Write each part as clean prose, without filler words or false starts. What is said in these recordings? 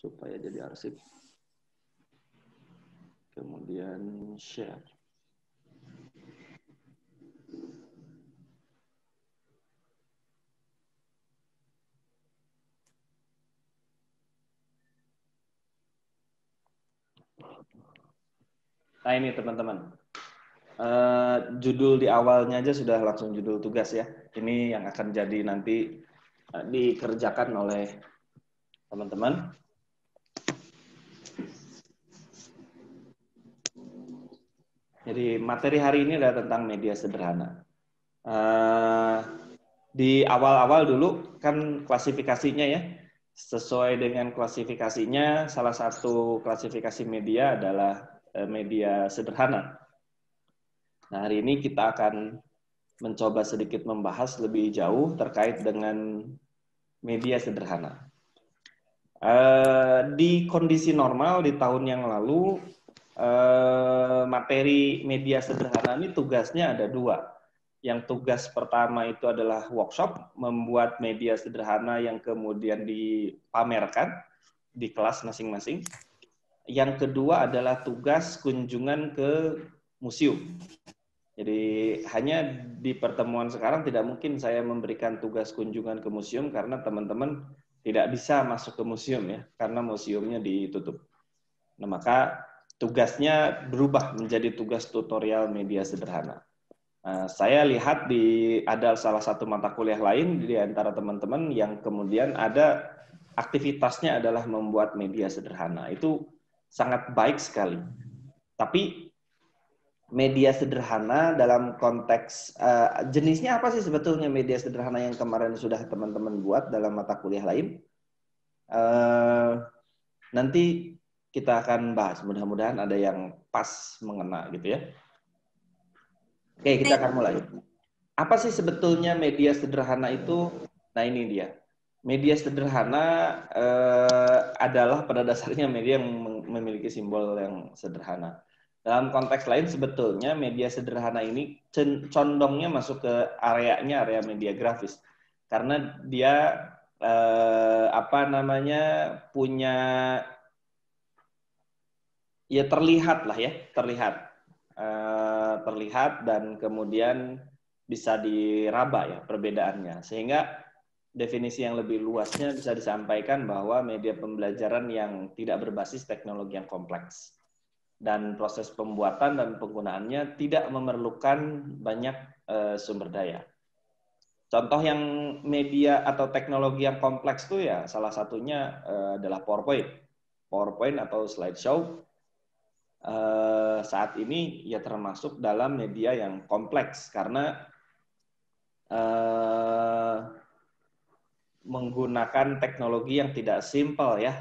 supaya jadi arsip. Kemudian share. Nah ini teman-teman, judul di awalnya aja sudah langsung judul tugas ya. Ini yang akan jadi nanti dikerjakan oleh teman-teman. Jadi materi hari ini adalah tentang media sederhana. Di awal-awal dulu kan klasifikasinya ya, sesuai dengan klasifikasinya, salah satu klasifikasi media adalah media sederhana. Nah, hari ini kita akan mencoba sedikit membahas lebih jauh terkait dengan media sederhana. Di kondisi normal di tahun yang lalu, materi media sederhana ini tugasnya ada dua. Yang tugas pertama itu adalah workshop, membuat media sederhana yang kemudian dipamerkan di kelas masing-masing. Yang kedua adalah tugas kunjungan ke museum. Jadi hanya di pertemuan sekarang tidak mungkin saya memberikan tugas kunjungan ke museum karena teman-teman tidak bisa masuk ke museum ya, karena museumnya ditutup. Nah, maka tugasnya berubah menjadi tugas tutorial media sederhana. Saya lihat ada salah satu mata kuliah lain di antara teman-teman yang kemudian ada aktivitasnya adalah membuat media sederhana. Itu sangat baik sekali. Tapi media sederhana dalam konteks jenisnya apa sih sebetulnya media sederhana yang kemarin sudah teman-teman buat dalam mata kuliah lain? Nanti kita akan bahas. Mudah-mudahan ada yang pas mengena gitu ya. Oke, kita akan mulai. Apa sih sebetulnya media sederhana itu? Nah, ini dia. Media sederhana adalah pada dasarnya media yang memiliki simbol yang sederhana. Dalam konteks lain sebetulnya media sederhana ini condongnya masuk ke area media grafis. Karena dia punya ya terlihat lah ya, terlihat dan kemudian bisa diraba ya perbedaannya. Sehingga definisi yang lebih luasnya bisa disampaikan bahwa media pembelajaran yang tidak berbasis teknologi yang kompleks. Dan proses pembuatan dan penggunaannya tidak memerlukan banyak sumber daya. Contoh yang media atau teknologi yang kompleks itu ya salah satunya adalah PowerPoint. PowerPoint atau slideshow saat ini ya termasuk dalam media yang kompleks karena menggunakan teknologi yang tidak simpel ya.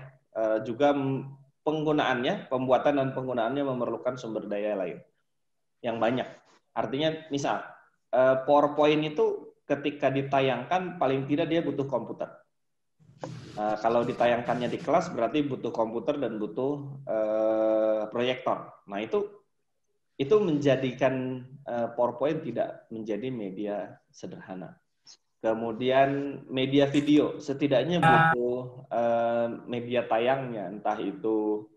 Juga penggunaannya, pembuatan dan penggunaannya memerlukan sumber daya lain yang banyak. Artinya misal PowerPoint itu ketika ditayangkan paling tidak dia butuh komputer. Kalau ditayangkannya di kelas berarti butuh komputer dan butuh proyektor. Nah itu menjadikan PowerPoint tidak menjadi media sederhana. Kemudian media video, setidaknya butuh media tayangnya, entah itu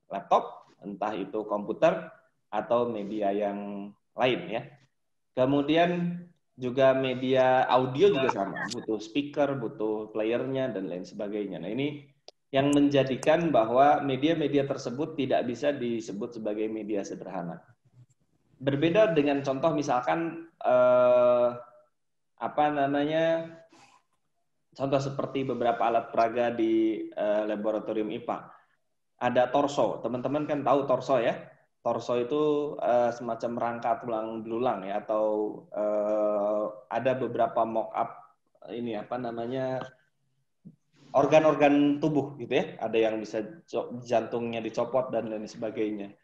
laptop, entah itu komputer, atau media yang lain ya. Kemudian juga media audio juga sama, butuh speaker, butuh playernya, dan lain sebagainya. Nah ini yang menjadikan bahwa media-media tersebut tidak bisa disebut sebagai media sederhana. Berbeda dengan contoh misalkan contoh seperti beberapa alat peraga di laboratorium IPA. Ada torso, teman-teman kan tahu torso ya? Torso itu semacam rangka tulang belulang ya, atau ada beberapa mock-up ini organ-organ tubuh gitu ya. Ada yang bisa jantungnya dicopot dan lain sebagainya.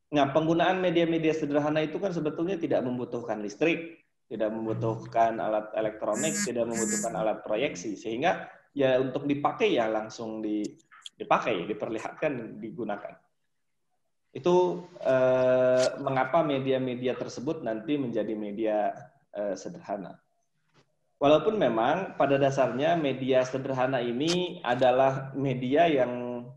Nah, penggunaan media-media sederhana itu kan sebetulnya tidak membutuhkan listrik, tidak membutuhkan alat elektronik, tidak membutuhkan alat proyeksi, sehingga ya untuk dipakai ya langsung dipakai, diperlihatkan, digunakan. Itu mengapa media-media tersebut nanti menjadi media sederhana. Walaupun memang pada dasarnya media sederhana ini adalah media yang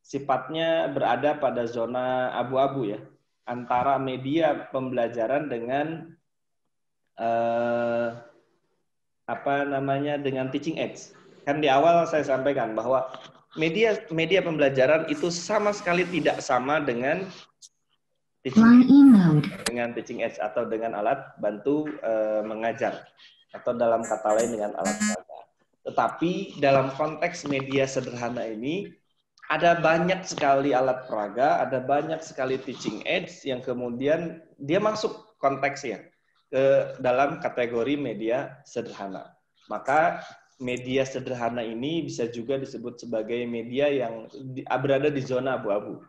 sifatnya berada pada zona abu-abu ya, antara media pembelajaran dengan dengan teaching aids. Kan di awal saya sampaikan bahwa media pembelajaran itu sama sekali tidak sama dengan teaching aids atau dengan alat bantu mengajar, atau dalam kata lain dengan alat peraga. Tetapi dalam konteks media sederhana ini ada banyak sekali alat peraga, ada banyak sekali teaching aids yang kemudian dia masuk konteksnya ke dalam kategori media sederhana. Maka media sederhana ini bisa juga disebut sebagai media yang berada di zona abu-abu.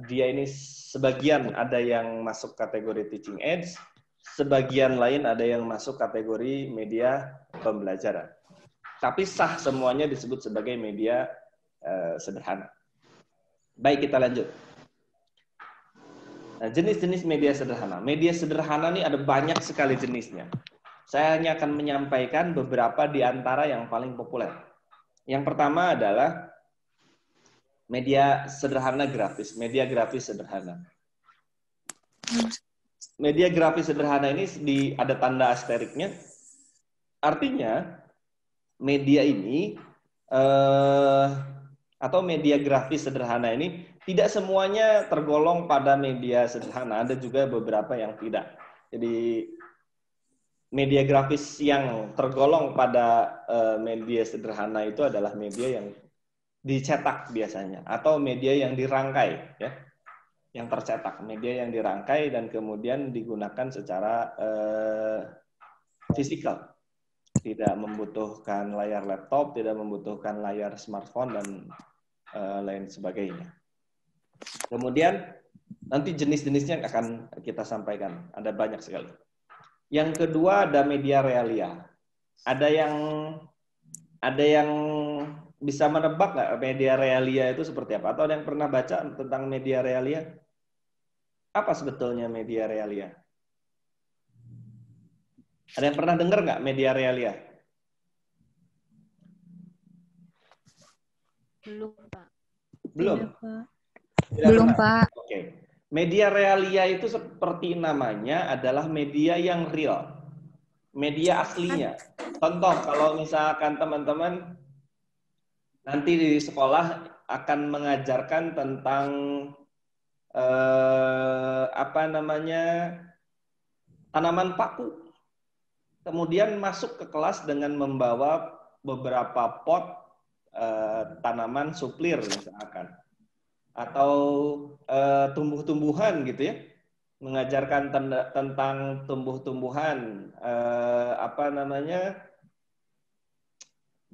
Dia ini sebagian ada yang masuk kategori teaching aids, sebagian lain ada yang masuk kategori media pembelajaran. Tapi sah semuanya disebut sebagai media sederhana. Baik, kita lanjut. Nah, jenis-jenis media sederhana. Media sederhana ini ada banyak sekali jenisnya. Saya hanya akan menyampaikan beberapa di antara yang paling populer. Yang pertama adalah media sederhana grafis, media grafis sederhana. Media grafis sederhana ini ada tanda asteriknya. Artinya media ini atau media grafis sederhana ini tidak semuanya tergolong pada media sederhana, ada juga beberapa yang tidak. Jadi media grafis yang tergolong pada media sederhana itu adalah media yang dicetak biasanya, atau media yang dirangkai, ya, yang tercetak, media yang dirangkai dan kemudian digunakan secara fisikal, tidak membutuhkan layar laptop, tidak membutuhkan layar smartphone dan lain sebagainya. Kemudian nanti jenis-jenisnya akan kita sampaikan, ada banyak sekali. Yang kedua ada media realia. Ada yang bisa menebak nggak media realia itu seperti apa? Atau ada yang pernah baca tentang media realia? Apa sebetulnya media realia? Ada yang pernah dengar nggak media realia? Belum, Pak. Belum? Belum, Pak. Oke. Media realia itu seperti namanya adalah media yang real. Media aslinya. Contoh, kalau misalkan teman-teman nanti di sekolah akan mengajarkan tentang tanaman paku. Kemudian masuk ke kelas dengan membawa beberapa pot tanaman suplir misalkan. Atau tumbuh-tumbuhan gitu ya. Mengajarkan tentang tumbuh-tumbuhan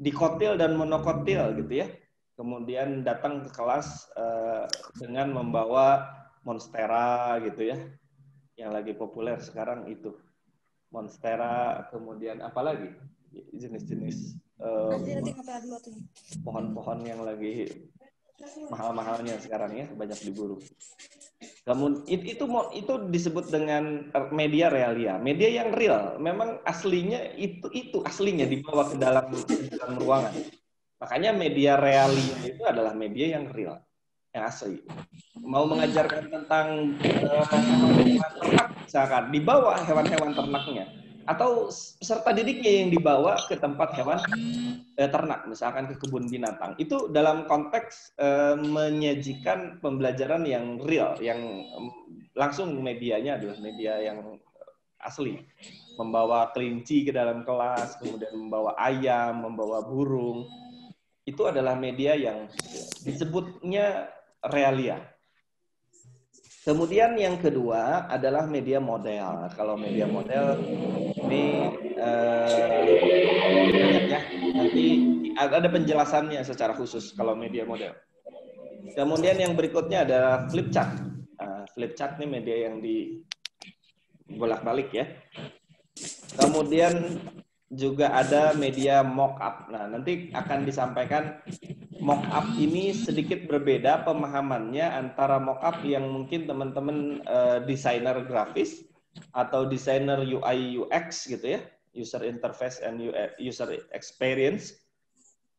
dikotil dan monokotil gitu ya. Kemudian datang ke kelas dengan membawa monstera gitu ya. Yang lagi populer sekarang itu. Monstera, kemudian apa lagi? Jenis-jenis pohon-pohon yang lagi mahal-mahalnya sekarang ya, banyak diburu. Kemudian itu disebut dengan media realia, media yang real. Memang aslinya itu aslinya dibawa ke dalam ruangan. Makanya media realia itu adalah media yang real, yang asli. Mau mengajarkan tentang hewan ternak, misalkan dibawa hewan-hewan ternaknya, atau peserta didiknya yang dibawa ke tempat hewan ternak, misalkan ke kebun binatang. Itu dalam konteks menyajikan pembelajaran yang real, yang langsung medianya adalah media yang asli. Membawa kelinci ke dalam kelas, kemudian membawa ayam, membawa burung. Itu adalah media yang disebutnya realia. Kemudian yang kedua adalah media model. Kalau media model ini banyak ya. Nanti ada penjelasannya secara khusus kalau media model. Kemudian yang berikutnya adalah flip chart. Flip chart ini media yang dibolak-balik ya. Kemudian juga ada media mock-up. Nah, nanti akan disampaikan mock-up ini sedikit berbeda pemahamannya antara mock-up yang mungkin teman-teman desainer grafis atau desainer UI UX gitu ya, user interface and user experience,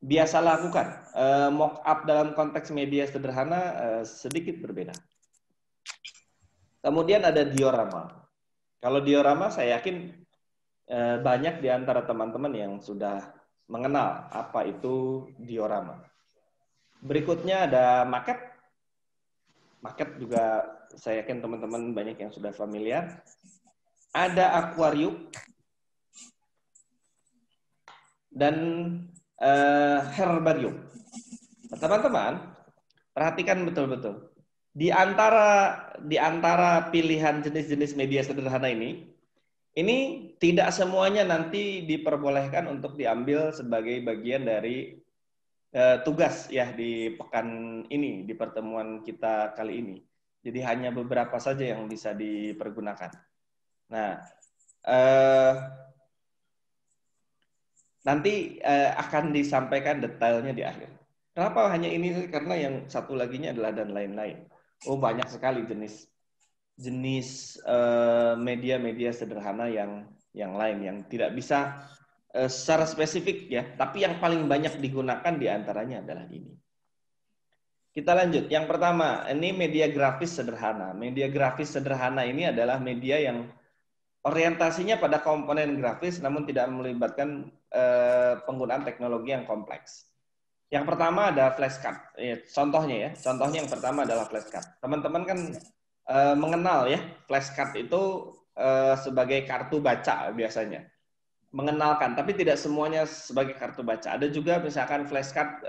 biasa lakukan. Mock-up dalam konteks media sederhana sedikit berbeda. Kemudian ada diorama. Kalau diorama saya yakin banyak di antara teman-teman yang sudah mengenal apa itu diorama. Berikutnya ada maket. Maket juga saya yakin teman-teman banyak yang sudah familiar. Ada akuarium dan herbarium. Teman-teman, perhatikan betul-betul. Di antara pilihan jenis-jenis media sederhana ini tidak semuanya nanti diperbolehkan untuk diambil sebagai bagian dari tugas ya di pekan ini, di pertemuan kita kali ini. Jadi hanya beberapa saja yang bisa dipergunakan. Nah, nanti akan disampaikan detailnya di akhir. Kenapa hanya ini? Karena yang satu laginya adalah dan lain-lain. Oh, banyak sekali jenis media-media sederhana yang lain yang tidak bisa secara spesifik ya, tapi yang paling banyak digunakan diantaranya adalah ini. Kita lanjut. Yang pertama, ini media grafis sederhana. Media grafis sederhana ini adalah media yang orientasinya pada komponen grafis, namun tidak melibatkan penggunaan teknologi yang kompleks. Yang pertama ada flashcard. Contohnya yang pertama adalah flashcard. Teman-teman kan mengenal ya, flashcard itu sebagai kartu baca biasanya. Mengenalkan, tapi tidak semuanya sebagai kartu baca. Ada juga misalkan flashcard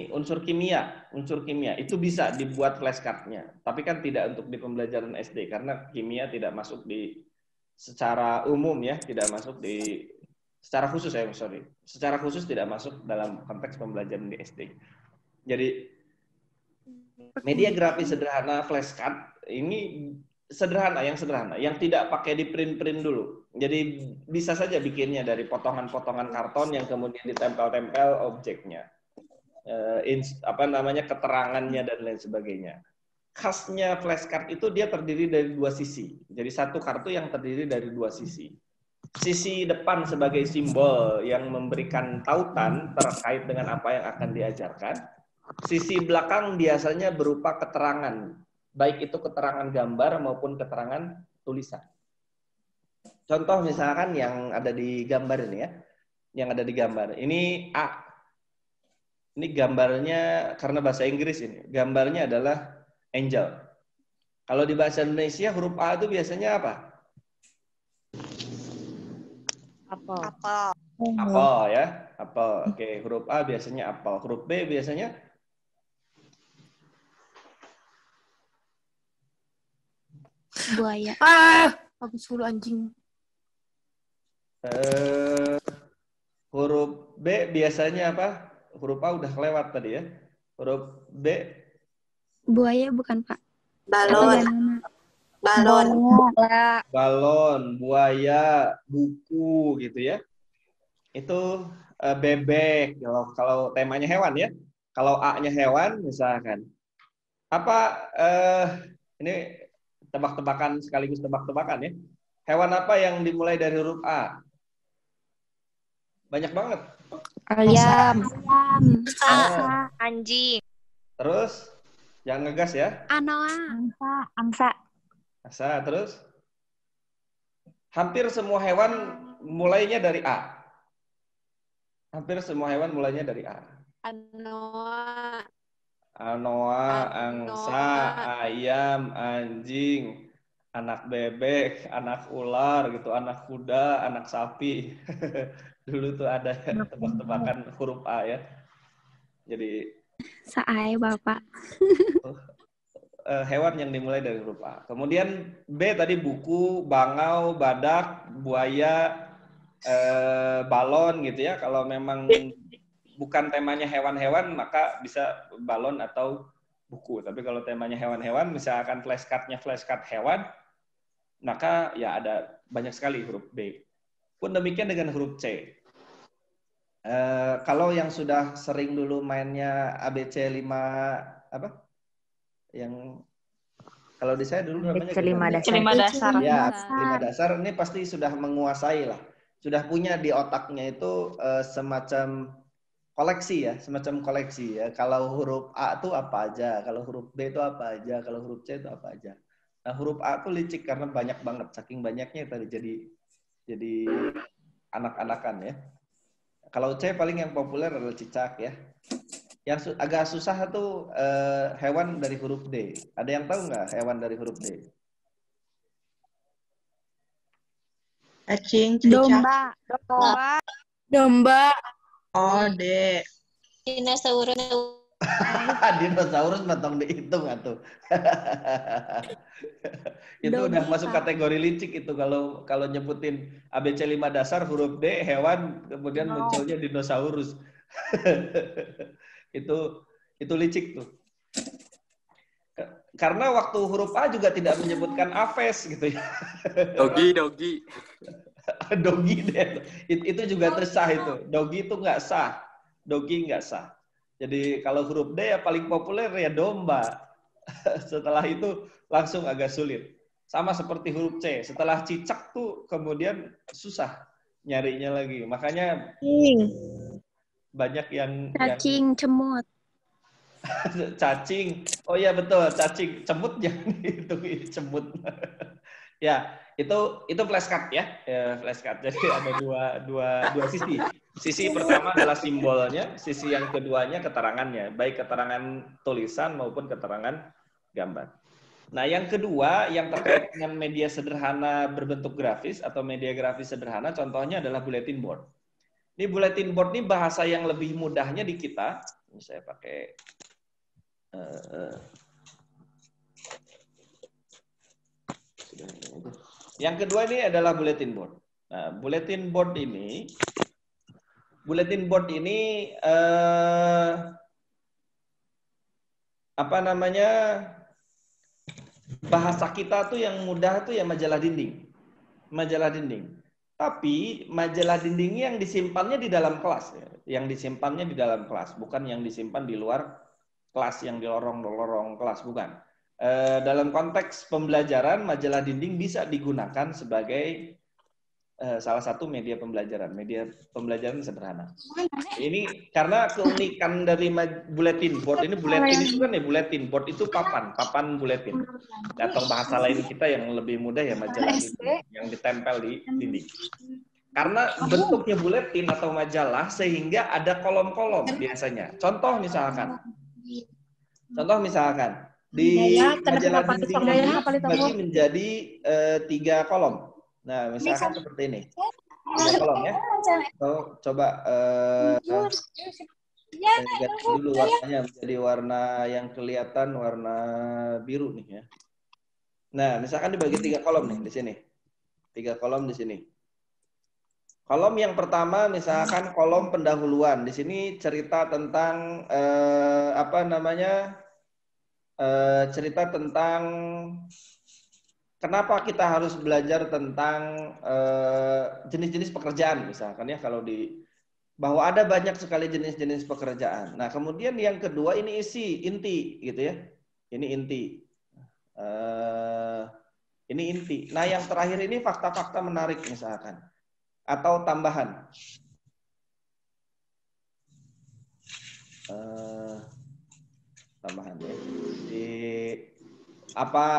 unsur kimia itu bisa dibuat flashcardnya, tapi kan tidak untuk di pembelajaran SD karena kimia tidak masuk di secara umum ya, tidak masuk di secara khusus secara khusus tidak masuk dalam konteks pembelajaran di SD. Jadi media grafis sederhana flashcard ini sederhana, yang tidak pakai di print dulu. Jadi bisa saja bikinnya dari potongan-potongan karton yang kemudian ditempel-tempel objeknya, keterangannya dan lain sebagainya. Khasnya flashcard itu dia terdiri dari dua sisi. Jadi satu kartu yang terdiri dari dua sisi. Sisi depan sebagai simbol yang memberikan tautan terkait dengan apa yang akan diajarkan. Sisi belakang biasanya berupa keterangan, baik itu keterangan gambar maupun keterangan tulisan. Contoh misalkan yang ada di gambar ini ya, yang ada di gambar. Ini A. Ini gambarnya karena bahasa Inggris ini. Gambarnya adalah angel. Kalau di bahasa Indonesia huruf A itu biasanya apa? Apel. Apel ya, apel. Oke, huruf A biasanya apel. Huruf B biasanya Buaya. Bagus dulu anjing. Huruf B biasanya apa? Huruf A udah kelewat tadi ya. Huruf B. Buaya bukan, Pak? Balon. Balon, buaya, buku gitu ya. Itu bebek. Kalau temanya hewan ya. Kalau A-nya hewan misalkan. Apa ini tebak-tebakan sekaligus tebak-tebakan ya. Hewan apa yang dimulai dari huruf A? Banyak banget. Ayam. Anjing. Terus jangan ngegas ya. Angsa. Terus hampir semua hewan mulainya dari A. Hampir semua hewan mulainya dari A. Anoa, angsa, ayam, anjing, anak bebek, anak ular gitu, anak kuda, anak sapi. Dulu tuh ada tebak-tebakan huruf A ya. Jadi Saai Bapak. hewan yang dimulai dari huruf A. Kemudian B tadi buku, bangau, badak, buaya, balon gitu ya. Kalau memang bukan temanya hewan-hewan, maka bisa balon atau buku. Tapi kalau temanya hewan-hewan, misalkan flashcard-nya flashcard hewan, maka ya ada banyak sekali huruf B. Pun demikian dengan huruf C. Kalau yang sudah sering dulu mainnya ABC 5 apa? Yang Kalau di saya dulu namanya C5 dasar. C5 dasar. Ya, C5 dasar ini pasti sudah menguasai lah. Sudah punya di otaknya itu semacam koleksi ya, semacam koleksi ya. Kalau huruf A itu apa aja, kalau huruf B itu apa aja, kalau huruf C itu apa aja. Nah, huruf A itu licik karena banyak banget, saking banyaknya tadi jadi anak-anakan ya. Kalau C paling yang populer adalah cicak ya. Yang agak susah itu hewan dari huruf D. Ada yang tahu nggak hewan dari huruf D? Cacing, cicak. Domba. Oh, D. Dinosaurus. Dinosaurus matang dihitung atuh. Itu udah masuk kategori licik itu kalau nyebutin ABC 5 dasar huruf D hewan kemudian munculnya dinosaurus. itu licik tuh. Karena waktu huruf A juga tidak menyebutkan aves gitu ya. Dogi. Dogi deh. Itu juga tersah itu. Dogi itu nggak sah. Dogi nggak sah. Jadi kalau huruf D ya paling populer ya domba. Setelah itu langsung agak sulit. Sama seperti huruf C. Setelah cicak tuh kemudian susah nyarinya lagi. Makanya banyak yang Cacing, cemut. cacing. Oh iya betul, cacing. Cemut jangan dihitung cemut. Ya, itu flashcard ya. Flashcard. Jadi ada dua sisi. Sisi pertama adalah simbolnya, sisi yang keduanya keterangannya, baik keterangan tulisan maupun keterangan gambar. Nah, yang kedua yang terkait dengan media sederhana berbentuk grafis atau media grafis sederhana, contohnya adalah bulletin board. Ini bulletin board ini bahasa yang lebih mudahnya di kita. Ini saya pakai yang kedua ini adalah bulletin board. Nah, bulletin board ini apa namanya? Bahasa kita tuh yang mudah tuh ya majalah dinding. Majalah dinding. Tapi majalah dinding yang disimpannya di dalam kelas ya. Yang disimpannya di dalam kelas, bukan yang disimpan di luar kelas, yang di lorong-lorong kelas, bukan. Dalam konteks pembelajaran, majalah dinding bisa digunakan sebagai salah satu media pembelajaran sederhana. Ini karena keunikan dari bulletin board ini, bulletin itu kan ya bulletin board itu papan bulletin. Atau bahasa lain kita yang lebih mudah ya majalah dinding yang ditempel di dinding. Karena bentuknya bulletin atau majalah sehingga ada kolom-kolom biasanya. Contoh misalkan di majalah dinding ini dibagi menjadi 3 kolom. Nah, misalkan seperti ini. 3 kolom ya. Coba ganti dulu warnanya menjadi warna yang kelihatan warna biru nih ya. Nah, misalkan dibagi 3 kolom nih di sini. 3 kolom di sini. Kolom yang pertama misalkan kolom pendahuluan. Di sini cerita tentang cerita tentang kenapa kita harus belajar tentang jenis-jenis pekerjaan misalkan ya, kalau bahwa ada banyak sekali jenis-jenis pekerjaan. Nah, kemudian yang kedua ini inti gitu ya. Ini inti. Ini inti. Nah, yang terakhir ini fakta-fakta menarik misalkan atau tambahan. Tambahan ya.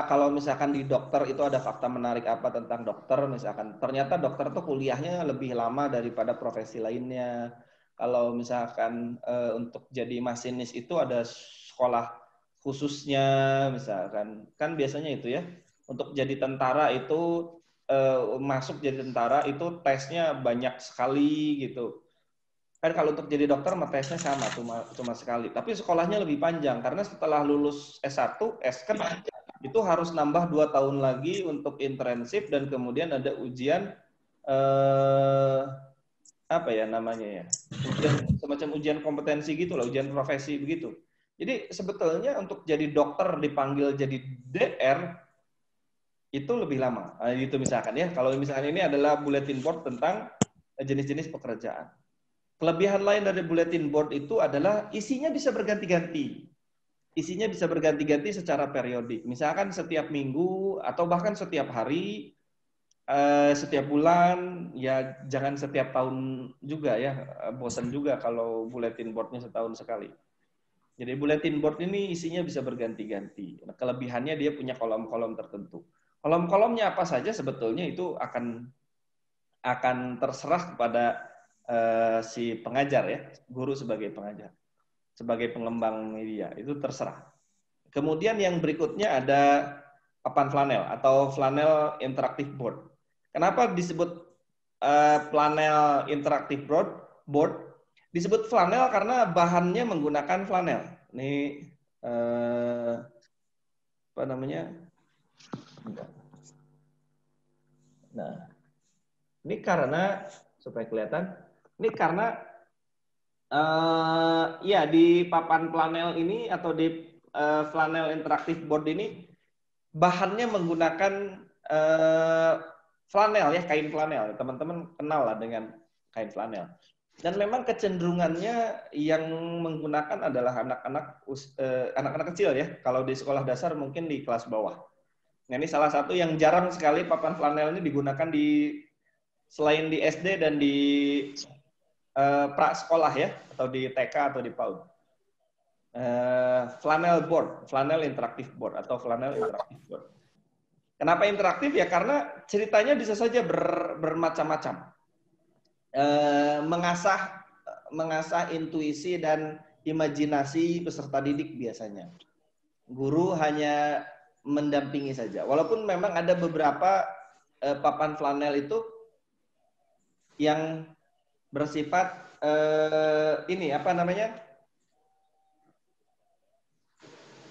Kalau misalkan di dokter itu ada fakta menarik apa tentang dokter, misalkan ternyata dokter tuh kuliahnya lebih lama daripada profesi lainnya. Kalau misalkan untuk jadi masinis itu ada sekolah khususnya misalkan, kan biasanya itu ya. Untuk jadi tentara itu masuk jadi tentara itu tesnya banyak sekali gitu. Kan kalau untuk jadi dokter tesnya sama cuma sekali, tapi sekolahnya lebih panjang karena setelah lulus S1, kan itu harus nambah 2 tahun lagi untuk internship dan kemudian ada ujian apa ya namanya ya? Semacam ujian kompetensi gitu lah, ujian profesi begitu. Jadi sebetulnya untuk jadi dokter dipanggil jadi DR itu lebih lama. Nah, gitu misalkan ya. Kalau misalkan ini adalah bulletin board tentang jenis-jenis pekerjaan. Kelebihan lain dari bulletin board itu adalah isinya bisa berganti-ganti. isinya bisa berganti-ganti secara periodik. Misalkan setiap minggu atau bahkan setiap hari, setiap bulan, ya jangan setiap tahun juga ya. Bosan juga kalau bulletin boardnya setahun sekali. Jadi bulletin board ini isinya bisa berganti-ganti. Nah, kelebihannya dia punya kolom-kolom tertentu. Kolom-kolomnya apa saja sebetulnya itu akan terserah kepada si pengajar ya, guru sebagai pengajar, sebagai pengembang media, itu terserah. Kemudian yang berikutnya ada papan flanel atau flanel interactive board. Kenapa disebut flanel interactive board? Disebut flanel karena bahannya menggunakan flanel. Ini apa namanya? Nah, ini karena supaya kelihatan, ini karena ya di papan flanel ini atau di flanel interactive board ini bahannya menggunakan flanel ya, kain flanel. Teman-teman kenal lah dengan kain flanel. Dan memang kecenderungannya yang menggunakan adalah anak-anak kecil ya. Kalau di sekolah dasar mungkin di kelas bawah. Nah, ini salah satu yang jarang sekali papan flanel ini digunakan selain di SD dan di pra sekolah ya, atau di TK atau di PAUD. Flanel board, flanel interactive board atau flanel interactive board. Kenapa interaktif ya? Karena ceritanya bisa saja bermacam-macam. Mengasah intuisi dan imajinasi peserta didik biasanya. Guru hanya mendampingi saja. Walaupun memang ada beberapa papan flanel itu yang bersifat ini apa namanya?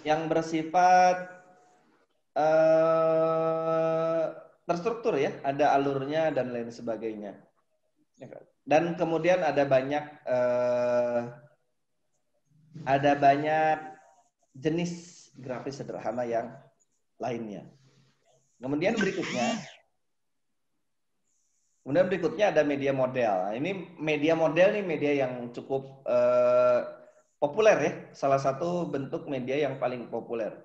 Yang bersifat terstruktur ya, ada alurnya dan lain sebagainya. Dan kemudian ada banyak jenis grafis sederhana yang lainnya. Kemudian berikutnya ada media model. Nah, ini media model nih media yang cukup populer ya, salah satu bentuk media yang paling populer.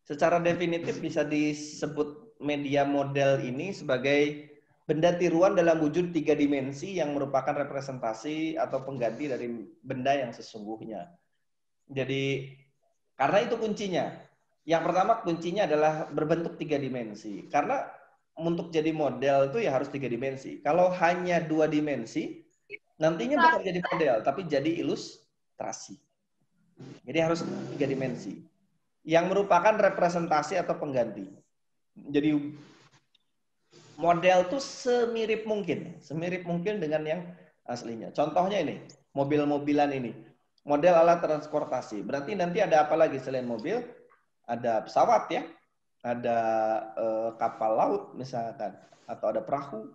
Secara definitif bisa disebut media model ini sebagai benda tiruan dalam wujud 3 dimensi yang merupakan representasi atau pengganti dari benda yang sesungguhnya. Jadi, karena itu kuncinya. Yang pertama kuncinya adalah berbentuk 3 dimensi. Karena untuk jadi model itu ya harus 3 dimensi. Kalau hanya 2 dimensi, nantinya bukan jadi model, tapi jadi ilustrasi. Jadi harus 3 dimensi. Yang merupakan representasi atau pengganti. Jadi model tuh semirip mungkin dengan yang aslinya. Contohnya ini, mobil-mobilan ini. Model alat transportasi. Berarti nanti ada apa lagi selain mobil? Ada pesawat ya. Ada kapal laut misalkan. Atau ada perahu.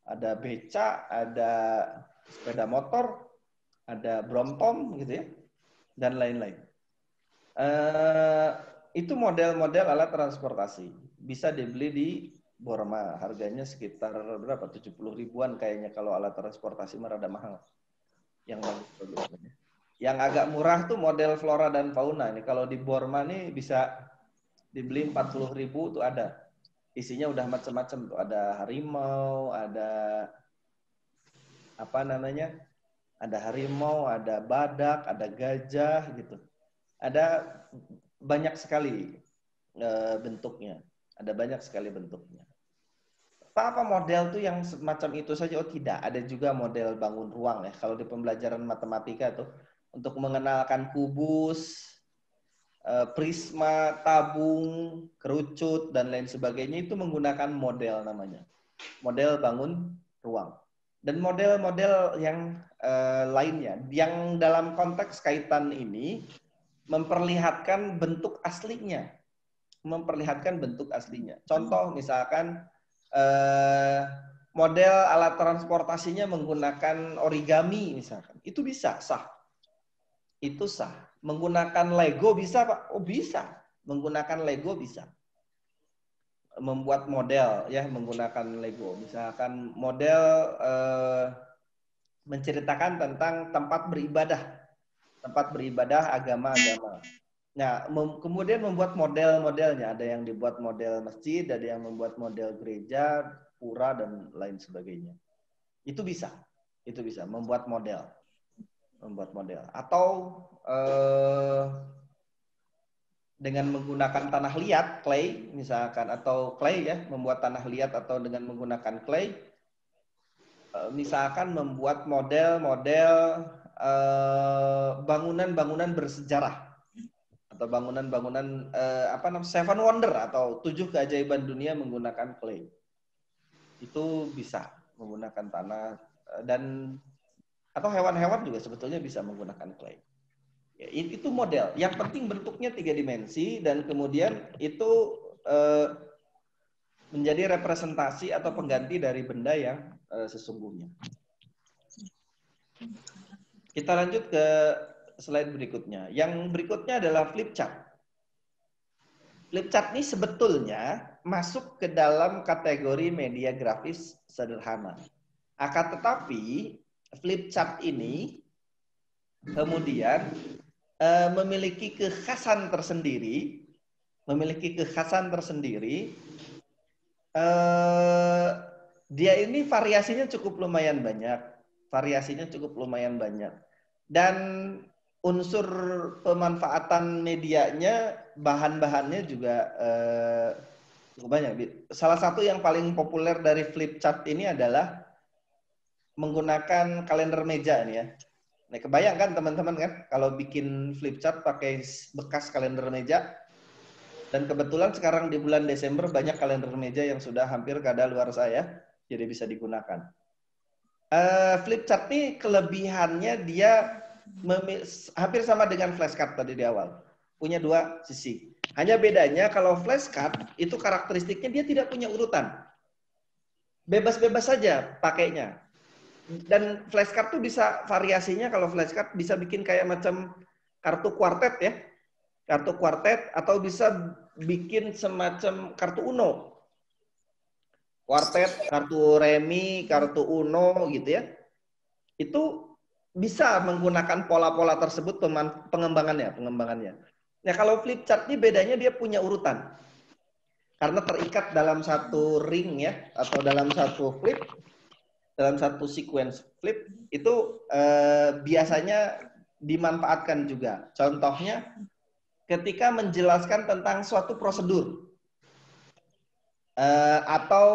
Ada beca, ada sepeda motor, ada bromtom gitu ya. Dan lain-lain. Itu model-model alat transportasi. Bisa dibeli di Borma, harganya sekitar berapa? 70 ribuan kayaknya kalau alat transportasi rada mahal. Yang bagus. Yang agak murah tuh model flora dan fauna. Ini kalau di Borma nih bisa dibeli 40 ribu tuh ada. Isinya udah macam-macam tuh. Ada harimau, ada apa namanya? Ada harimau, ada badak, ada gajah gitu. Ada banyak sekali bentuknya. Ada banyak sekali bentuknya. Apa model tuh yang semacam itu saja? Oh tidak, ada juga model bangun ruang ya. Kalau di pembelajaran matematika tuh untuk mengenalkan kubus, prisma, tabung, kerucut dan lain sebagainya itu menggunakan model namanya. Model bangun ruang. Dan model-model yang lainnya yang dalam konteks kaitan ini memperlihatkan bentuk aslinya. Contoh misalkan model alat transportasinya menggunakan origami misalkan. Itu bisa, sah. Itu sah. Menggunakan Lego bisa, Pak? Oh, bisa. Menggunakan Lego bisa. Membuat model ya menggunakan Lego. Misalkan model menceritakan tentang tempat beribadah agama-agama. Nah, kemudian membuat model-modelnya. Ada yang dibuat model masjid, ada yang membuat model gereja, pura, dan lain sebagainya. Itu bisa. Itu bisa, membuat model. Membuat model. Atau dengan menggunakan tanah liat, clay misalkan, atau clay ya, membuat tanah liat atau dengan menggunakan clay, misalkan membuat model-model bangunan-bangunan bersejarah atau bangunan-bangunan Seven Wonder atau 7 keajaiban dunia menggunakan clay. Itu bisa menggunakan tanah dan atau hewan-hewan juga sebetulnya bisa menggunakan clay. Ya, itu model. Yang penting bentuknya 3 dimensi dan kemudian itu menjadi representasi atau pengganti dari benda yang sesungguhnya. Kita lanjut ke slide berikutnya. Yang berikutnya adalah flip chart. Flip chart ini sebetulnya masuk ke dalam kategori media grafis sederhana. Akan tetapi flip chart ini kemudian memiliki kekhasan tersendiri, dia ini variasinya cukup lumayan banyak, dan unsur pemanfaatan medianya, bahan-bahannya juga cukup banyak. Salah satu yang paling populer dari flip chart ini adalah menggunakan kalender meja ini ya. Nah, kebayang kan teman-teman kan kalau bikin flip chart pakai bekas kalender meja. Dan kebetulan sekarang di bulan Desember banyak kalender meja yang sudah hampir kadaluarsa ya, jadi bisa digunakan. Flip chart ini kelebihannya dia hampir sama dengan flashcard tadi di awal. Punya 2 sisi. Hanya bedanya kalau flashcard itu karakteristiknya dia tidak punya urutan. Bebas-bebas saja pakainya. Dan flashcard tuh bisa variasinya, kalau flashcard bisa bikin kayak macam kartu kuartet ya. Kartu kuartet atau bisa bikin semacam kartu Uno. Kuartet, kartu remi, kartu Uno gitu ya. Itu bisa menggunakan pola-pola tersebut pengembangannya. Nah, kalau flip chart ini bedanya dia punya urutan. Karena terikat dalam satu ring ya, atau dalam satu flip, dalam satu sequence flip, itu biasanya dimanfaatkan juga. Contohnya, ketika menjelaskan tentang suatu prosedur, atau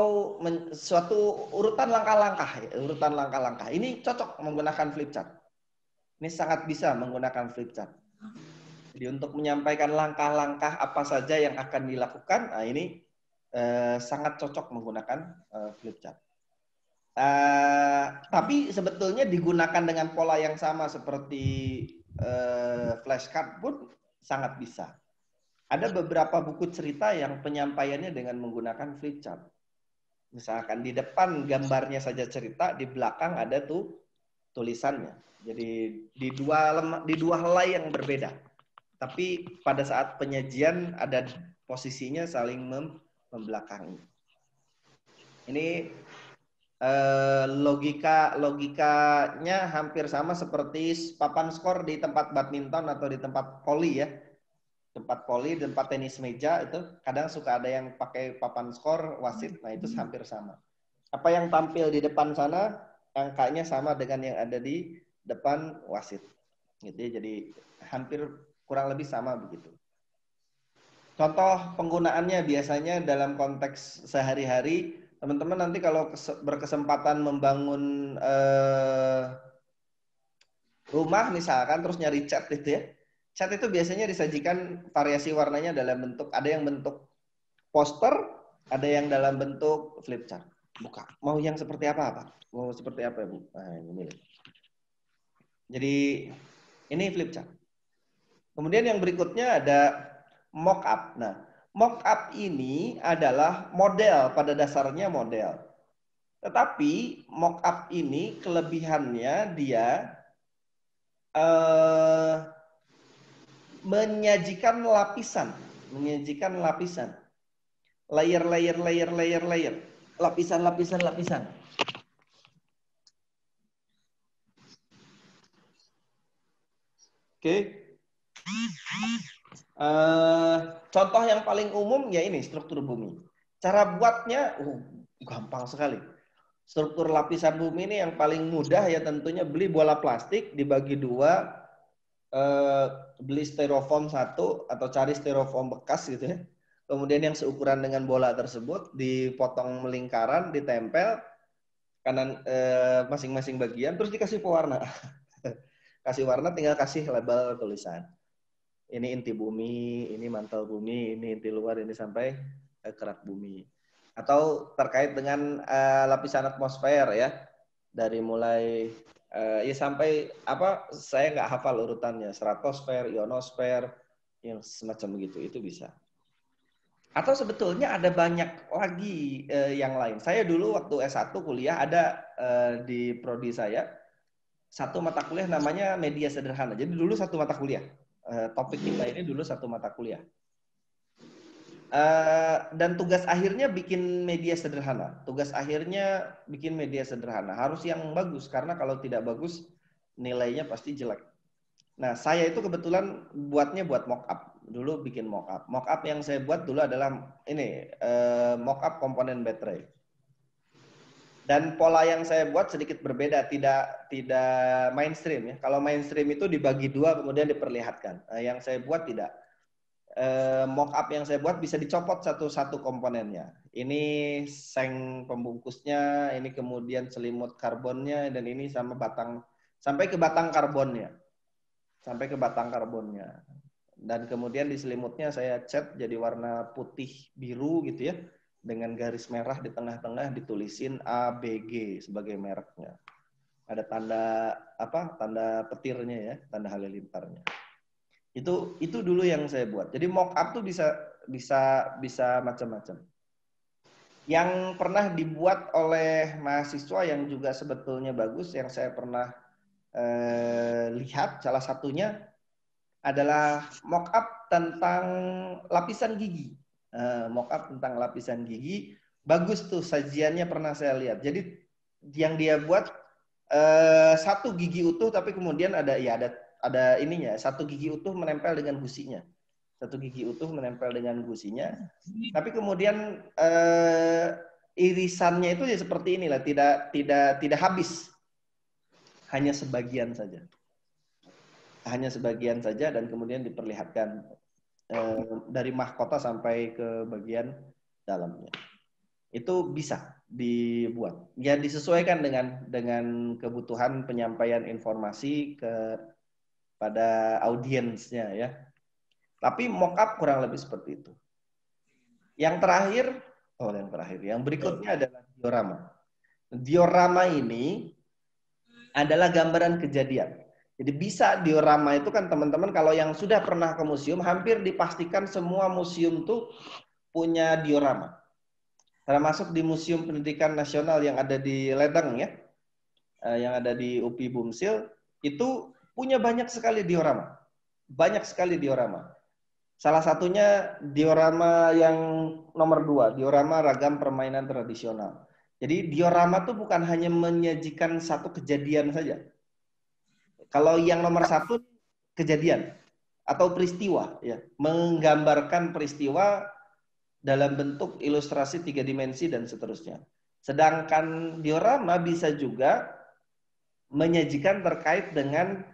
suatu urutan langkah-langkah. Ini cocok menggunakan flip chart. Ini sangat bisa menggunakan flip chart. Jadi untuk menyampaikan langkah-langkah apa saja yang akan dilakukan, nah ini sangat cocok menggunakan flip chart. Tapi sebetulnya digunakan dengan pola yang sama seperti flashcard pun sangat bisa. Ada beberapa buku cerita yang penyampaiannya dengan menggunakan flip chart. Misalkan di depan gambarnya saja cerita, di belakang ada tuh tulisannya. Jadi di dua helai yang berbeda. Tapi pada saat penyajian ada posisinya saling membelakangi. Ini logikanya hampir sama seperti papan skor di tempat badminton atau di tempat voli ya. Tempat tenis meja itu kadang suka ada yang pakai papan skor wasit, nah itu hampir sama. Apa yang tampil di depan sana angkanya sama dengan yang ada di depan wasit, gitu ya. Jadi hampir kurang lebih sama begitu. Contoh penggunaannya biasanya dalam konteks sehari-hari, teman-teman nanti kalau berkesempatan membangun rumah misalkan terus nyari cat gitu ya. Cat itu biasanya disajikan variasi warnanya dalam bentuk, ada yang bentuk poster, ada yang dalam bentuk flip chart. Buka. Mau yang seperti apa, Pak? Mau seperti apa, Bu? Nah, ini. Jadi ini flip chart. Kemudian yang berikutnya ada mock up. Nah, mock up ini adalah model, pada dasarnya model. Tetapi mock up ini kelebihannya dia menyajikan lapisan, layer, lapisan. Oke. Contoh yang paling umum ya ini struktur bumi. Cara buatnya gampang sekali. Struktur lapisan bumi ini yang paling mudah ya tentunya beli bola plastik dibagi dua, beli styrofoam satu atau cari styrofoam bekas gitu ya. Kemudian yang seukuran dengan bola tersebut dipotong melingkaran, ditempel kanan masing-masing bagian, terus dikasih pewarna. Kasih warna, tinggal kasih label tulisan. Ini inti bumi, ini mantel bumi, ini inti luar, ini sampai kerak bumi. Atau terkait dengan lapisan atmosfer ya, dari mulai ya sampai apa, saya nggak hafal urutannya, stratosfer, ionosfer, yang semacam begitu, itu bisa. Atau sebetulnya ada banyak lagi yang lain. Saya dulu waktu S1 kuliah ada di prodi saya satu mata kuliah namanya media sederhana. Jadi dulu satu mata kuliah. Topik kita ini dulu satu mata kuliah. Dan tugas akhirnya bikin media sederhana. Tugas akhirnya bikin media sederhana. Harus yang bagus, karena kalau tidak bagus, nilainya pasti jelek. Nah, saya itu kebetulan buatnya buat mock-up. Dulu bikin mock-up. Mock-up yang saya buat dulu adalah ini, mock-up komponen baterai. Dan pola yang saya buat sedikit berbeda, tidak mainstream ya. Kalau mainstream itu dibagi dua kemudian diperlihatkan. Yang saya buat tidak. Mock-up yang saya buat bisa dicopot satu-satu komponennya. Ini seng pembungkusnya, ini kemudian selimut karbonnya, dan ini sama batang, sampai ke batang karbonnya. Sampai ke batang karbonnya. Dan kemudian di selimutnya saya cat jadi warna putih biru gitu ya. Dengan garis merah di tengah-tengah ditulisin ABG sebagai mereknya. Ada tanda apa? Tanda petirnya ya, tanda halilintarnya. Itu dulu yang saya buat. Jadi mock up tuh bisa macam-macam. Yang pernah dibuat oleh mahasiswa yang juga sebetulnya bagus, yang saya pernah lihat salah satunya adalah mock up tentang lapisan gigi. Mock up tentang lapisan gigi, bagus tuh sajiannya, pernah saya lihat. Jadi yang dia buat satu gigi utuh, tapi kemudian ada ininya, satu gigi utuh menempel dengan gusinya. Satu gigi utuh menempel dengan gusinya. Tapi kemudian irisannya itu ya seperti inilah, tidak habis. Hanya sebagian saja. Hanya sebagian saja, dan kemudian diperlihatkan dari mahkota sampai ke bagian dalamnya. Itu bisa dibuat. Ya disesuaikan dengan kebutuhan penyampaian informasi pada audiensnya ya. Tapi mock-up kurang lebih seperti itu. Yang berikutnya adalah diorama. Diorama ini adalah gambaran kejadian. Jadi bisa diorama itu kan teman-teman, kalau yang sudah pernah ke museum, hampir dipastikan semua museum tuh punya diorama. Termasuk di Museum Pendidikan Nasional yang ada di Ledeng ya, yang ada di UPI Bumsil, itu punya banyak sekali diorama. Banyak sekali diorama. Salah satunya diorama yang nomor 2, diorama ragam permainan tradisional. Jadi diorama itu bukan hanya menyajikan satu kejadian saja. Kalau yang nomor 1 kejadian atau peristiwa, ya, menggambarkan peristiwa dalam bentuk ilustrasi 3 dimensi dan seterusnya. Sedangkan diorama bisa juga menyajikan terkait dengan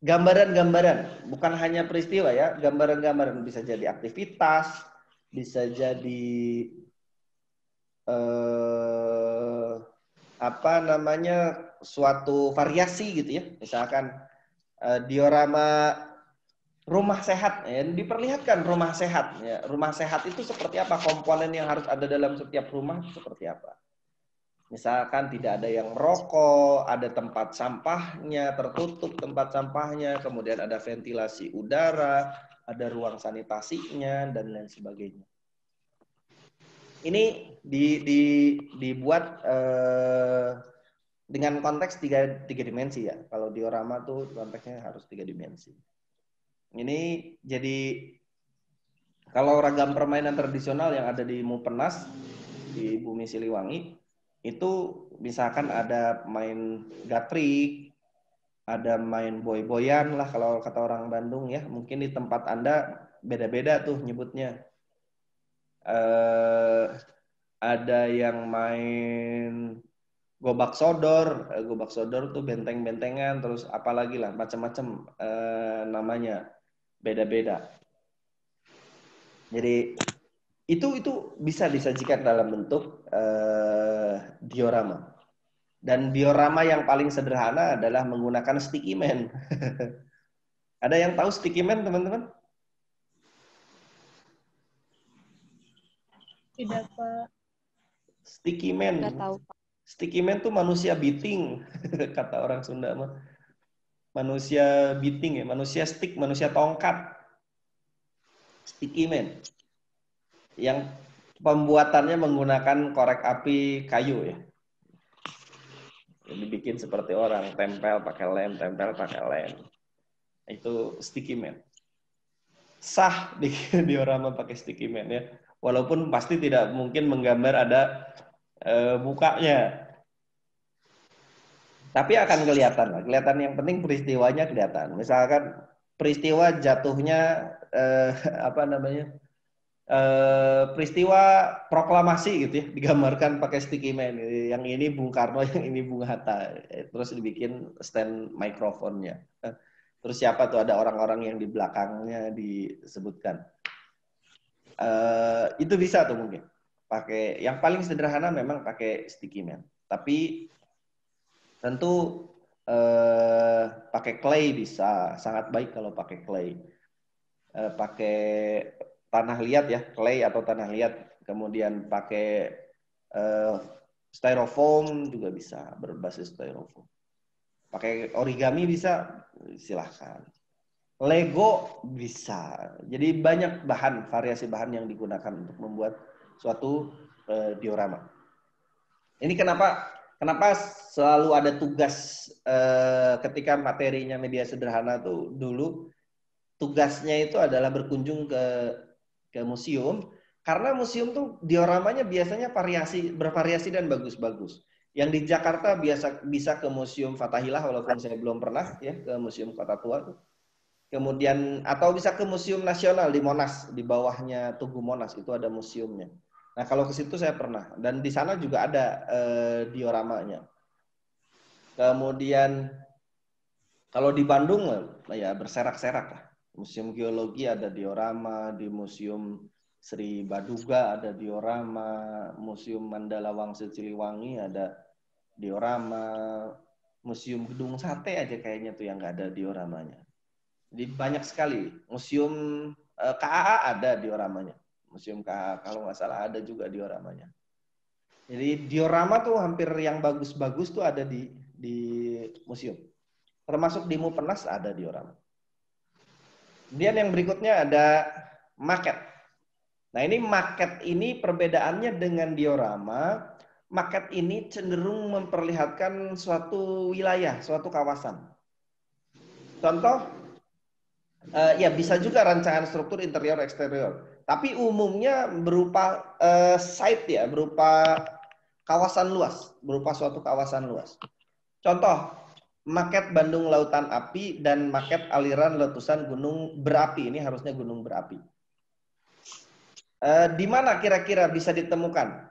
gambaran-gambaran, bukan hanya peristiwa ya, gambaran-gambaran, bisa jadi aktivitas, bisa jadi suatu variasi gitu ya. Misalkan diorama rumah sehat, ya, diperlihatkan rumah sehat ya. Rumah sehat itu seperti apa, komponen yang harus ada dalam setiap rumah seperti apa. Misalkan tidak ada yang merokok, ada tempat sampahnya, tertutup tempat sampahnya, kemudian ada ventilasi udara, ada ruang sanitasinya, dan lain sebagainya. Ini dibuat dengan konteks tiga dimensi ya. Kalau diorama tuh konteksnya harus 3 dimensi. Ini jadi kalau ragam permainan tradisional yang ada di Mupenas, di Bumi Siliwangi, itu misalkan ada main gatrik, ada main boy-boyan lah kalau kata orang Bandung ya. Mungkin di tempat Anda beda-beda tuh nyebutnya. Ada yang main gobak sodor. Gobak sodor tuh benteng-bentengan, terus apalagi lah macam-macam namanya beda-beda. Jadi itu bisa disajikan dalam bentuk diorama. Dan diorama yang paling sederhana adalah menggunakan sticky man. Ada yang tahu sticky man, teman-teman? Tidak, Pak. Sticky man. Nggak tahu, Pak. Sticky man tuh manusia beating, kata orang Sunda mah. Manusia beating ya, manusia stick, manusia tongkat. Sticky man. Yang pembuatannya menggunakan korek api kayu ya. Dibikin seperti orang, tempel pakai lem, tempel pakai lem. Itu sticky man. Sah bikin diorama pakai sticky man ya. Walaupun pasti tidak mungkin menggambar ada mukanya. Tapi akan kelihatan lah. Kelihatan, yang penting peristiwanya kelihatan. Misalkan peristiwa jatuhnya peristiwa proklamasi gitu ya, digambarkan pakai sticky man. Yang ini Bung Karno, yang ini Bung Hatta. Terus dibikin stand mikrofonnya. Terus siapa tuh, ada orang-orang yang di belakangnya disebutkan. Itu bisa tuh mungkin. Pakai yang paling sederhana memang pakai sticky man. Tapi tentu pakai clay bisa, sangat baik kalau pakai clay. Pakai tanah liat ya, clay atau tanah liat, kemudian pakai styrofoam juga bisa, berbasis styrofoam. Pakai origami bisa, silahkan. Lego bisa. Jadi banyak bahan, variasi bahan yang digunakan untuk membuat suatu diorama. Ini kenapa selalu ada tugas ketika materinya media sederhana tuh dulu, tugasnya itu adalah berkunjung ke museum, karena museum tuh dioramanya biasanya bervariasi dan bagus-bagus. Yang di Jakarta bisa ke Museum Fathahillah, walaupun saya belum pernah ya ke Museum Kota Tua tuh. Kemudian atau bisa ke Museum Nasional di Monas, di bawahnya Tugu Monas itu ada museumnya. Nah, kalau ke situ saya pernah, dan di sana juga ada dioramanya. Kemudian kalau di Bandung ya berserak-serak lah. Museum Geologi ada diorama, di Museum Sri Baduga ada diorama, Museum Mandala Wangsa Ciliwangi ada diorama, Museum Gedung Sate aja kayaknya tuh yang nggak ada dioramanya. Jadi banyak sekali. Museum KAA ada dioramanya. Museum KAA kalau nggak salah ada juga dioramanya. Jadi diorama tuh hampir yang bagus-bagus tuh ada di museum. Termasuk di Mupenas ada diorama. Kemudian yang berikutnya ada maket. Nah, ini maket ini perbedaannya dengan diorama. Maket ini cenderung memperlihatkan suatu wilayah, suatu kawasan. Contoh, ya bisa juga rancangan struktur interior eksterior. Tapi umumnya berupa site ya, berupa kawasan luas, berupa suatu kawasan luas. Contoh, maket Bandung Lautan Api dan maket aliran letusan gunung berapi. Ini harusnya gunung berapi. Di mana kira-kira bisa ditemukan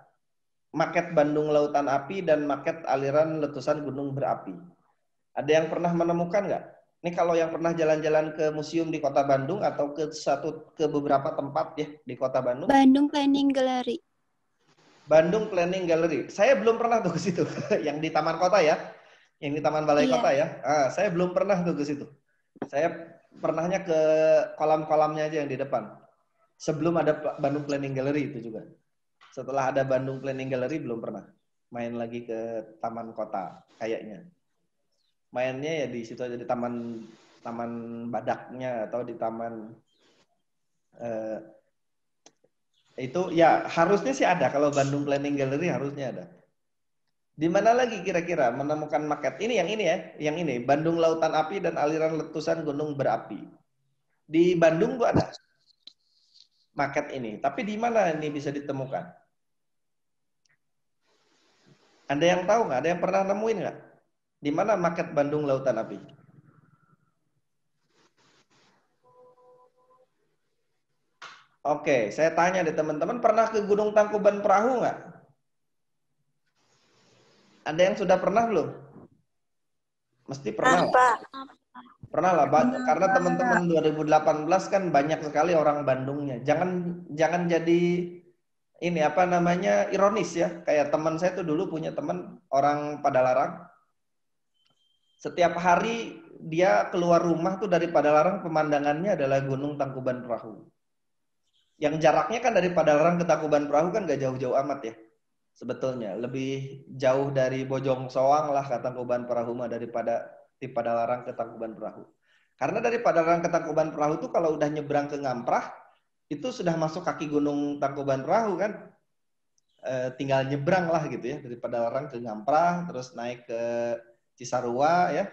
maket Bandung Lautan Api dan maket aliran letusan gunung berapi? Ada yang pernah menemukan nggak? Ini kalau yang pernah jalan-jalan ke museum di Kota Bandung atau ke beberapa tempat ya di Kota Bandung. Bandung Planning Gallery. Bandung Planning Gallery. Saya belum pernah tuh ke situ. Yang di Taman Kota ya. Yang di Taman Balai Kota ya. Saya belum pernah tuh ke situ. Saya pernahnya ke kolam-kolamnya aja yang di depan. Sebelum ada Bandung Planning Gallery itu juga. Setelah ada Bandung Planning Gallery belum pernah main lagi ke Taman Kota kayaknya. Mainnya ya di situ aja, di taman badaknya atau di taman itu ya harusnya sih ada. Kalau Bandung Planning Gallery harusnya ada. Di mana lagi kira-kira menemukan maket ini? Yang ini ya, yang ini Bandung Lautan Api dan aliran letusan gunung berapi. Di Bandung tuh ada maket ini, tapi di mana ini bisa ditemukan? Ada yang tahu nggak? Ada yang pernah nemuin nggak? Di mana maket Bandung Lautan Api? Oke, saya tanya deh teman-teman, pernah ke Gunung Tangkuban Perahu nggak? Ada yang sudah pernah belum? Mesti pernah lah. Pernah lah, karena teman-teman 2018 kan banyak sekali orang Bandungnya. Jangan jadi ini apa namanya ironis ya. Kayak teman saya tuh dulu punya teman orang Padalarang. Setiap hari dia keluar rumah tuh dari Padalarang pemandangannya adalah Gunung Tangkuban Perahu. Yang jaraknya kan dari Padalarang ke Tangkuban Perahu kan gak jauh-jauh amat ya. Sebetulnya lebih jauh dari Bojong Soang lah ke Tangkuban Perahu mah daripada di Padalarang ke Tangkuban Perahu. Karena dari Padalarang ke Tangkuban Perahu itu kalau udah nyebrang ke Ngamprah itu sudah masuk kaki Gunung Tangkuban Perahu kan. Tinggal nyebrang lah gitu ya dari Padalarang ke Ngamprah terus naik ke Cisarua ya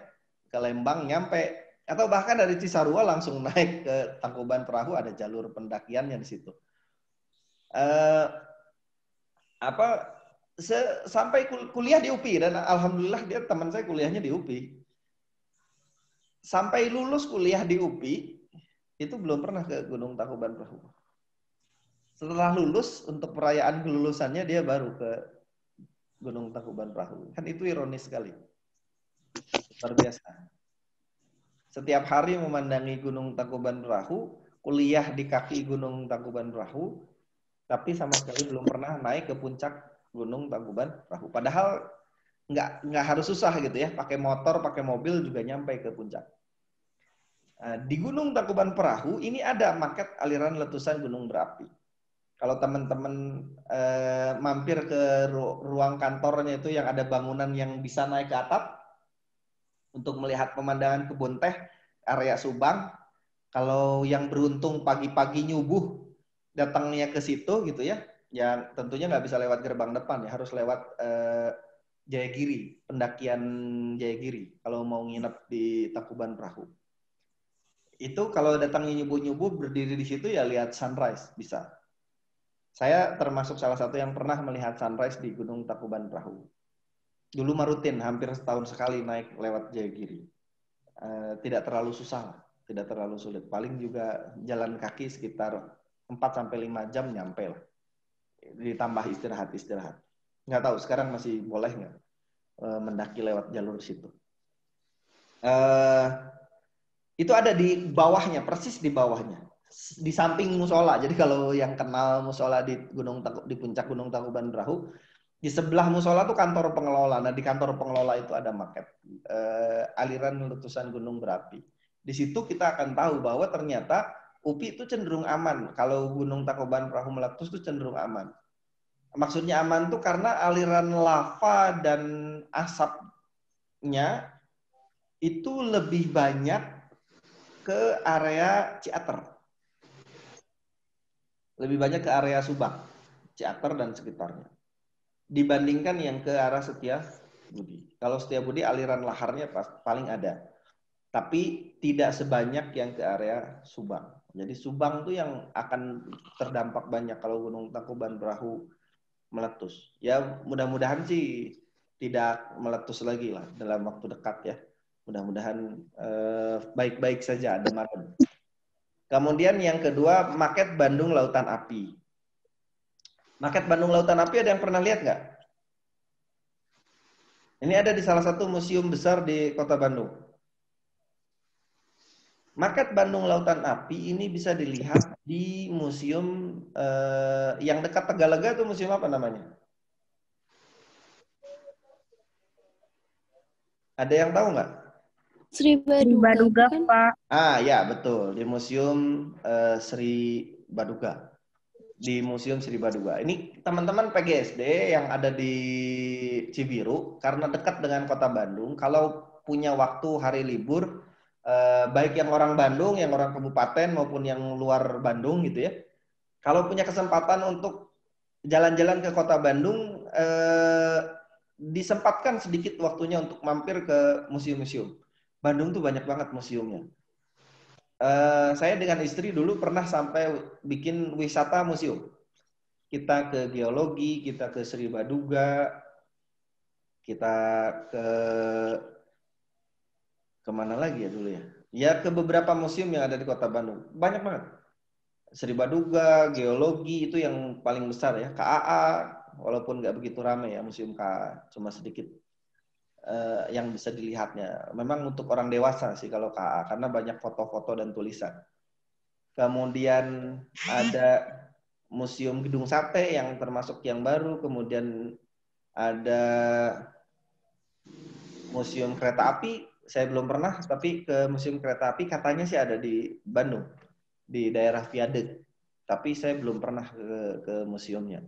ke Lembang nyampe atau bahkan dari Cisarua langsung naik ke Tangkuban Perahu ada jalur pendakiannya di situ. Sampai kuliah di UPI dan alhamdulillah dia teman saya kuliahnya di UPI. Sampai lulus kuliah di UPI itu belum pernah ke Gunung Tangkuban Perahu. Setelah lulus untuk perayaan kelulusannya dia baru ke Gunung Tangkuban Perahu. Kan itu ironis sekali. Luar biasa. Setiap hari memandangi Gunung Tangkuban Perahu, kuliah di kaki Gunung Tangkuban Perahu, tapi sama sekali belum pernah naik ke puncak Gunung Tangkuban Perahu. Padahal nggak harus susah gitu ya, pakai motor, pakai mobil juga nyampe ke puncak. Di Gunung Tangkuban Perahu ini ada maket aliran letusan gunung berapi. Kalau teman-teman mampir ke ruang kantornya itu yang ada bangunan yang bisa naik ke atap untuk melihat pemandangan kebun teh area Subang. Kalau yang beruntung pagi-pagi nyubuh datangnya ke situ gitu ya, yang tentunya nggak bisa lewat gerbang depan ya, harus lewat Jayagiri, pendakian Jayagiri kalau mau nginep di Tangkuban Perahu. Itu kalau datangnya nyubuh-nyubuh berdiri di situ ya lihat sunrise bisa. Saya termasuk salah satu yang pernah melihat sunrise di Gunung Tangkuban Perahu. Dulu mah rutin, hampir setahun sekali naik lewat Jayagiri. Tidak terlalu susah lah, tidak terlalu sulit. Paling juga jalan kaki sekitar 4-5 jam nyampe lah. Ditambah istirahat-istirahat. Nggak tahu sekarang masih boleh nggak mendaki lewat jalur situ. Itu ada di bawahnya, persis di bawahnya. Di samping musola. Jadi kalau yang kenal musola di puncak Gunung Tangkuban Perahu, di sebelah musola tuh kantor pengelola. Nah, di kantor pengelola itu ada maket aliran letusan gunung berapi. Di situ kita akan tahu bahwa ternyata UPI itu cenderung aman. Kalau Gunung Tangkuban Perahu meletus itu cenderung aman. Maksudnya aman tuh karena aliran lava dan asapnya itu lebih banyak ke area Ciater. Lebih banyak ke area Subang, Ciater dan sekitarnya. Dibandingkan yang ke arah Setiabudi. Kalau Setiabudi aliran laharnya paling ada. Tapi tidak sebanyak yang ke area Subang. Jadi Subang tuh yang akan terdampak banyak kalau Gunung Tangkuban Perahu meletus. Ya mudah-mudahan sih tidak meletus lagi lah dalam waktu dekat ya. Mudah-mudahan baik-baik saja ada malam. Kemudian yang kedua, Maket Bandung Lautan Api. Maket Bandung Lautan Api ada yang pernah lihat nggak? Ini ada di salah satu museum besar di Kota Bandung. Maket Bandung Lautan Api ini bisa dilihat di museum yang dekat Tegalega itu museum apa namanya? Ada yang tahu nggak? Sri Baduga, kan? Pak. Ya betul, di Museum Sri Baduga. Di Museum Sri Baduga. Ini teman-teman PGSD yang ada di Cibiru, karena dekat dengan Kota Bandung, kalau punya waktu hari libur, baik yang orang Bandung, yang orang kabupaten maupun yang luar Bandung gitu ya, kalau punya kesempatan untuk jalan-jalan ke Kota Bandung, disempatkan sedikit waktunya untuk mampir ke museum-museum. Bandung tuh banyak banget museumnya. Saya dengan istri dulu pernah sampai bikin wisata museum. Kita ke geologi, kita ke Sri Baduga, kita ke kemana lagi ya dulu ya? Ya ke beberapa museum yang ada di Kota Bandung. Banyak banget. Sri Baduga, geologi itu yang paling besar ya. KAA, walaupun nggak begitu ramai ya, Museum KAA, cuma sedikit yang bisa dilihatnya. Memang untuk orang dewasa sih kalau KAA, karena banyak foto-foto dan tulisan. Kemudian ada Museum Gedung Sate yang termasuk yang baru, kemudian ada Museum Kereta Api, saya belum pernah, tapi ke Museum Kereta Api katanya sih ada di Bandung, di daerah Viadeg. Tapi saya belum pernah ke museumnya.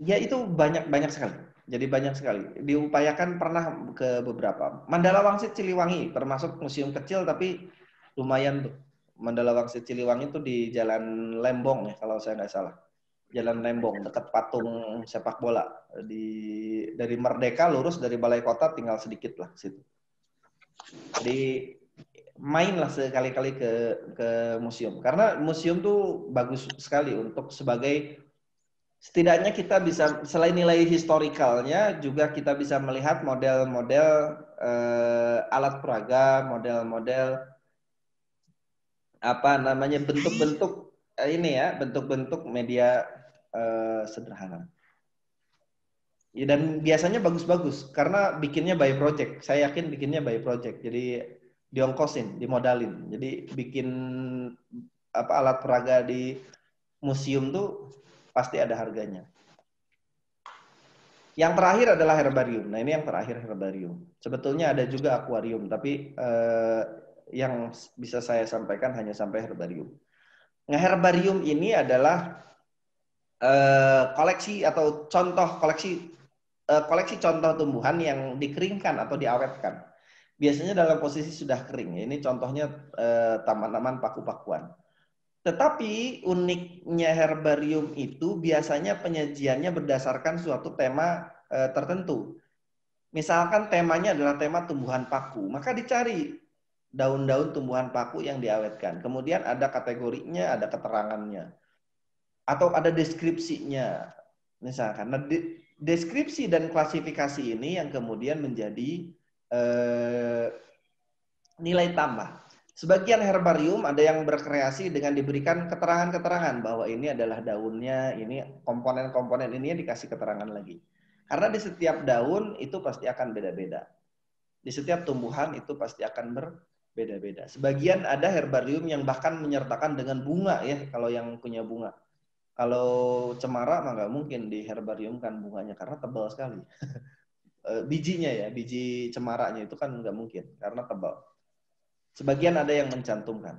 Ya itu banyak sekali. Jadi banyak sekali. Diupayakan pernah ke beberapa. Mandala Wangsit Siliwangi, termasuk museum kecil tapi lumayan tuh. Mandala Wangsit Siliwangi itu di Jalan Lembong ya kalau saya nggak salah. Jalan Lembong dekat patung sepak bola. Dari Merdeka lurus dari Balai Kota tinggal sedikit lah situ. Jadi mainlah sekali-kali ke museum karena museum tuh bagus sekali untuk sebagai setidaknya kita bisa selain nilai historikalnya juga kita bisa melihat model-model alat peraga, model-model apa namanya bentuk-bentuk ini ya, bentuk-bentuk media sederhana. Ya, dan biasanya bagus-bagus karena bikinnya by project. Saya yakin bikinnya by project. Jadi diongkosin, dimodalin. Jadi bikin apa alat peraga di museum tuh pasti ada harganya. Yang terakhir adalah herbarium. Nah, ini yang terakhir herbarium. Sebetulnya ada juga akuarium, tapi yang bisa saya sampaikan hanya sampai herbarium. Nah, herbarium ini adalah koleksi atau contoh koleksi contoh tumbuhan yang dikeringkan atau diawetkan. Biasanya dalam posisi sudah kering. Ini contohnya tanaman paku-pakuan. Tetapi uniknya herbarium itu biasanya penyajiannya berdasarkan suatu tema tertentu. Misalkan temanya adalah tema tumbuhan paku, maka dicari daun-daun tumbuhan paku yang diawetkan. Kemudian ada kategorinya, ada keterangannya. Atau ada deskripsinya. Misalkan, nah, deskripsi dan klasifikasi ini yang kemudian menjadi nilai tambah. Sebagian herbarium ada yang berkreasi dengan diberikan keterangan-keterangan bahwa ini adalah daunnya, ini komponen-komponen ini dikasih keterangan lagi. Karena di setiap daun itu pasti akan beda-beda. Di setiap tumbuhan itu pasti akan berbeda-beda. Sebagian ada herbarium yang bahkan menyertakan dengan bunga ya, kalau yang punya bunga. Kalau cemara mah nggak mungkin di herbarium kan bunganya karena tebal sekali. Bijinya ya, biji cemaranya itu kan nggak mungkin karena tebal. Sebagian ada yang mencantumkan,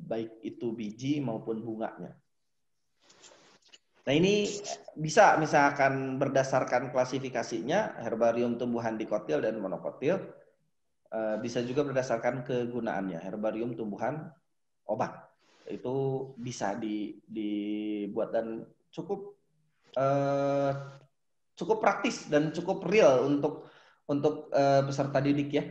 baik itu biji maupun bunganya. Nah ini bisa misalkan berdasarkan klasifikasinya herbarium tumbuhan dikotil dan monokotil, bisa juga berdasarkan kegunaannya herbarium tumbuhan obat itu bisa dibuat dan cukup praktis dan cukup real untuk peserta didik ya,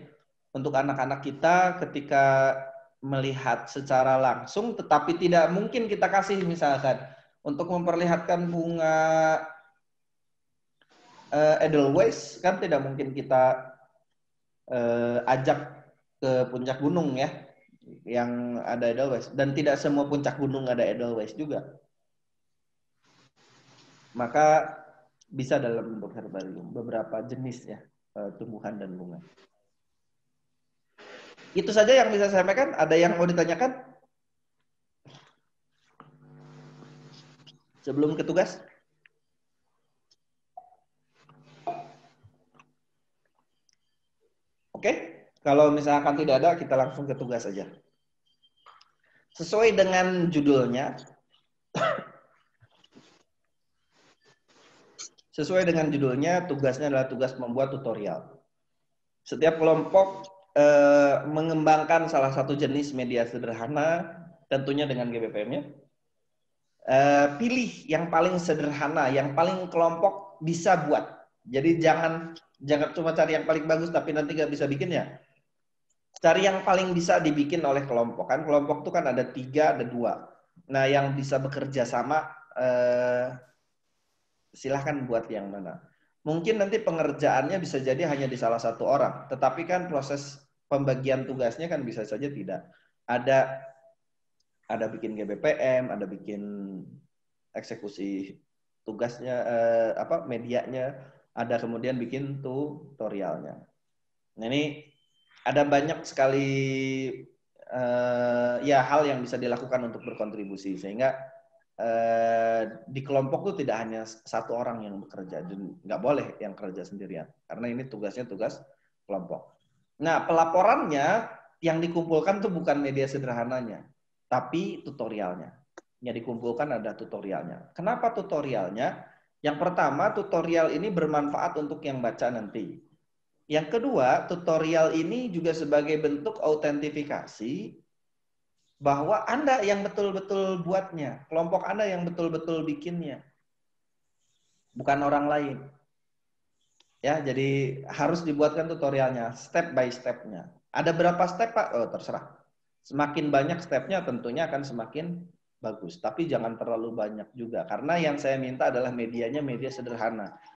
untuk anak-anak kita ketika melihat secara langsung, tetapi tidak mungkin kita kasih misalkan untuk memperlihatkan bunga Edelweiss kan tidak mungkin kita ajak ke puncak gunung ya, yang ada Edelweiss, dan tidak semua puncak gunung ada Edelweiss juga. Maka bisa dalam bentuk herbarium beberapa jenis ya. Tumbuhan dan bunga. Itu saja yang bisa saya sampaikan. Ada yang mau ditanyakan? Sebelum ke tugas? Oke, kalau misalkan tidak ada, kita langsung ke tugas saja. Sesuai dengan judulnya, tugasnya adalah tugas membuat tutorial. Setiap kelompok mengembangkan salah satu jenis media sederhana, tentunya dengan GBPM-nya. Pilih yang paling sederhana, yang paling kelompok bisa buat. Jadi jangan cuma cari yang paling bagus, tapi nanti nggak bisa bikinnya. Cari yang paling bisa dibikin oleh kelompok. Kan kelompok itu kan ada 3, ada 2. Nah, yang bisa bekerja sama, silahkan buat yang mana. Mungkin nanti pengerjaannya bisa jadi hanya di salah satu orang, tetapi kan proses pembagian tugasnya kan bisa saja tidak. Ada bikin GBPM, ada bikin eksekusi tugasnya, medianya, ada kemudian bikin tutorialnya. Nah ini ada banyak sekali hal yang bisa dilakukan untuk berkontribusi, sehingga di kelompok itu tidak hanya satu orang yang bekerja, dan nggak boleh yang kerja sendirian, karena ini tugasnya tugas kelompok. Nah, pelaporannya yang dikumpulkan tuh bukan media sederhananya, tapi tutorialnya. Yang dikumpulkan ada tutorialnya. Kenapa tutorialnya? Yang pertama, tutorial ini bermanfaat untuk yang baca nanti. Yang kedua, tutorial ini juga sebagai bentuk autentifikasi bahwa Anda yang betul-betul buatnya, kelompok Anda yang betul-betul bikinnya, bukan orang lain. Ya, jadi harus dibuatkan tutorialnya, step by step-nya. Ada berapa step, Pak? Oh, terserah. Semakin banyak step-nya tentunya akan semakin bagus. Tapi jangan terlalu banyak juga. Karena yang saya minta adalah medianya media sederhana.